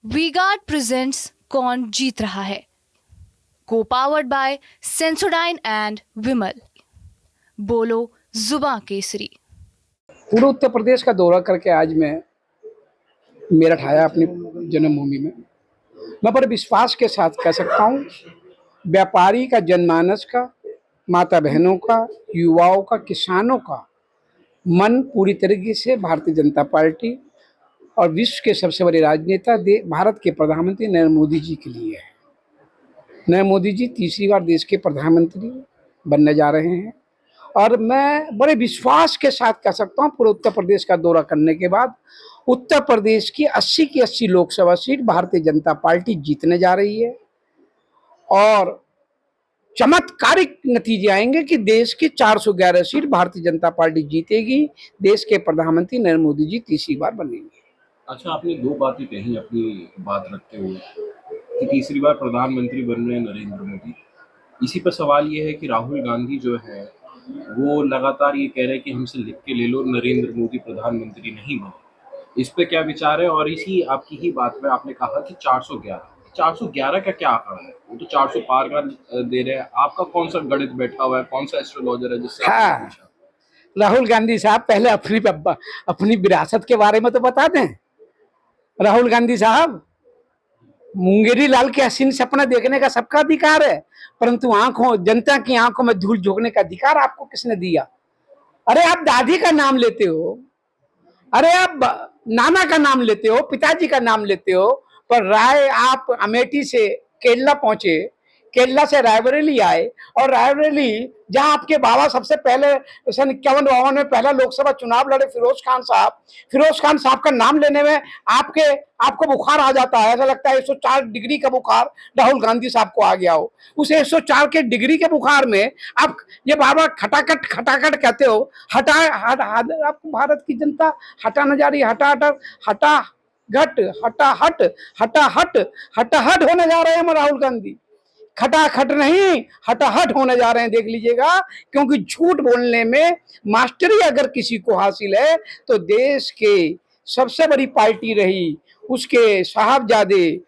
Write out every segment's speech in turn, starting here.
V-Guard presents कौन जीत रहा है, को पावर्ड बाय सेंसोडाइन एंड विमल। बोलो जुबां केसरी। पूरे उत्तर प्रदेश का दौरा करके आज मैं मेरठ आया अपनी जन्मभूमि में। मैं बड़े विश्वास के साथ कह सकता हूँ, व्यापारी का, जनमानस का, माता बहनों का, युवाओं का, किसानों का मन पूरी तरीके से भारतीय जनता पार्टी और विश्व के सबसे बड़े राजनेता भारत के प्रधानमंत्री नरेंद्र मोदी जी के लिए है। नरेंद्र मोदी जी तीसरी बार देश के प्रधानमंत्री बनने जा रहे हैं और मैं बड़े विश्वास के साथ कह सकता हूँ, पूरे उत्तर प्रदेश का दौरा करने के बाद उत्तर प्रदेश की 80 की 80 लोकसभा सीट भारतीय जनता पार्टी जीतने जा रही है और चमत्कारिक नतीजे आएंगे कि देश की 411 सीट भारतीय जनता पार्टी जीतेगी। देश के प्रधानमंत्री नरेंद्र मोदी जी तीसरी बार बनेंगे। अच्छा, आपने दो बातें कही अपनी बात रखते हुए कि तीसरी बार प्रधानमंत्री बन रहे हैं नरेंद्र मोदी। इसी पर सवाल ये है कि राहुल गांधी जो है वो लगातार ये कह रहे हैं कि हमसे लिख के ले लो, नरेंद्र मोदी प्रधानमंत्री नहीं बने। इस पे क्या विचार है? और इसी आपकी ही बात में आपने कहा कि 411 का क्या आंकड़ा है? वो तो 400 पार कर दे रहे हैं। आपका कौन सा गणित बैठा हुआ है, कौन सा एस्ट्रोलॉजर है जिससे आपने हाँ, पूछा? राहुल गांधी साहब पहले अपनी विरासत के बारे में तो बता दें। राहुल गांधी साहब, मुंगेरी लाल के हसीन सपना देखने का सबका अधिकार है, परंतु जनता की आंखों में धूल झोंकने का अधिकार आपको किसने दिया? अरे आप दादी का नाम लेते हो, अरे आप नाना का नाम लेते हो, पिताजी का नाम लेते हो, पर राय आप अमेठी से केरला पहुंचे, केरला से रायबरेली आए और रायबरेली जहां आपके बाबा सबसे पहले सन 51-52 में पहला लोकसभा चुनाव लड़े, फिरोज खान साहब का नाम लेने में आपको बुखार आ जाता है। ऐसा लगता है 104 डिग्री का बुखार राहुल गांधी साहब को आ गया हो। उस 104 के डिग्री के बुखार में आप ये बाबा खटाखट खटाखट कहते हो। आपको भारत की जनता हटा न जा रही, हटाहट होने जा रहे हैं राहुल गांधी। खटाखट नहीं, हटाहट होने जा रहे हैं, देख लीजिएगा। क्योंकि झूठ बोलने में मास्टरी अगर किसी को हासिल है तो देश के सबसे बड़ी पार्टी रही उसके साहबजादे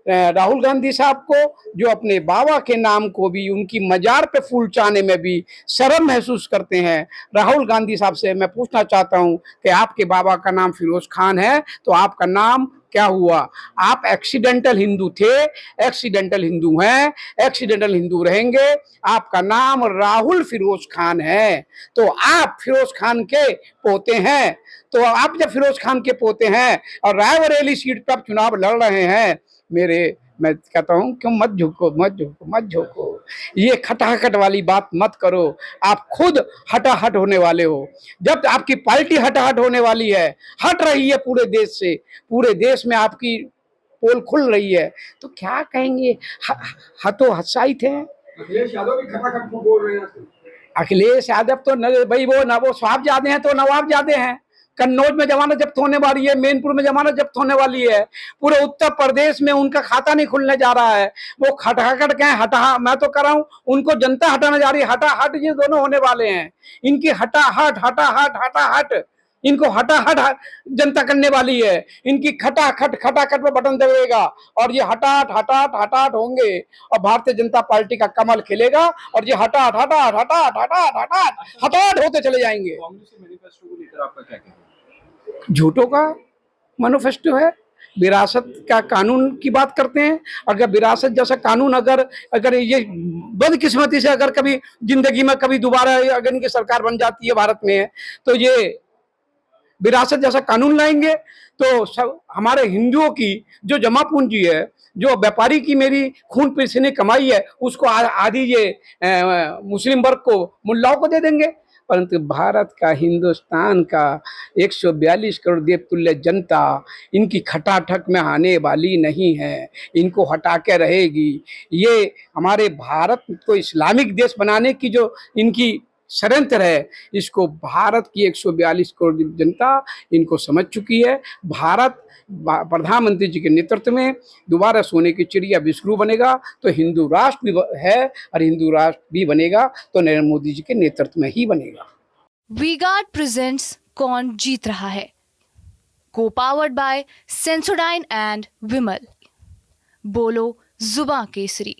राहुल गांधी साहब को, जो अपने बाबा के नाम को भी उनकी मजार पे फूल चाहने में भी शर्म महसूस करते हैं। राहुल गांधी साहब से मैं पूछना चाहता हूं कि आपके बाबा का नाम फिरोज खान है तो आपका नाम क्या हुआ? आप एक्सीडेंटल हिंदू थे, एक्सीडेंटल हिंदू हैं, एक्सीडेंटल हिंदू रहेंगे। आपका नाम राहुल फिरोज खान है तो आप फिरोज खान के पोते हैं। तो आप जब फिरोज खान के पोते हैं और रायबरेली सीट पर आप चुनाव लड़ रहे हैं, मैं कहता हूं क्यों मत झोंको। ये खटाखट वाली बात मत करो। आप खुद हटाहट होने वाले हो। जब आपकी पार्टी हटाहट होने वाली है, हट रही है पूरे देश से, पूरे देश में आपकी पोल खुल रही है, तो क्या कहेंगे? हतो हत्साई थे। अखिलेश यादव भी खटाखट बोल रहे हैं। अखिलेश यादव तो भाई वो साहबजादे हैं तो नवाबजादे हैं। कन्नौज में जमानत जब्त होने वाली है, मैनपुर में जमानत जब्त होने वाली है, पूरे उत्तर प्रदेश में उनका खाता नहीं खुलने जा रहा है। वो खटाखट कहें हटा, मैं तो कर रहा हूं उनको जनता हटाने जा रही है। हटाहट ये दोनों होने वाले हैं। इनकी हटाहट इनको हटाहट जनता करने वाली है। इनकी खटाखट पे बटन दबेगा और ये हटाहट होंगे और भारतीय जनता पार्टी का कमल खिलेगा और ये हटाहट होते चले जाएंगे। कांग्रेस के मैनिफेस्टो को लेकर आपका क्या कहना है? झूठों का मैनिफेस्टो है। विरासत का कानून की बात करते हैं। अगर विरासत जैसा कानून अगर ये बदकिस्मती से अगर कभी जिंदगी में कभी दोबारा अगर इनकी सरकार बन जाती है भारत में, तो ये विरासत जैसा कानून लाएंगे तो सब हमारे हिंदुओं की जो जमा पूंजी है, जो व्यापारी की मेरी खून पसीने कमाई है, उसको आधी ये मुस्लिम वर्ग को, मुल्लाओं को दे देंगे। परंतु भारत का, हिंदुस्तान का 142 करोड़ देवतुल्य जनता इनकी खटाखट में आने वाली नहीं है। इनको हटा के रहेगी। ये हमारे भारत को इस्लामिक देश बनाने की जो इनकी षड्यंत्र है, इसको भारत की 142 करोड़ जनता इनको समझ चुकी है। भारत प्रधानमंत्री जी के नेतृत्व में दोबारा सोने की चिड़िया विश्व बनेगा तो हिंदू राष्ट्र भी है और हिंदू राष्ट्र भी बनेगा तो नरेंद्र मोदी जी के नेतृत्व में ही बनेगा। वीगार्ड प्रेजेंट्स कौन जीत रहा है, Co-powered by Sensodyne and Vimal. बोलो जुबां केसरी।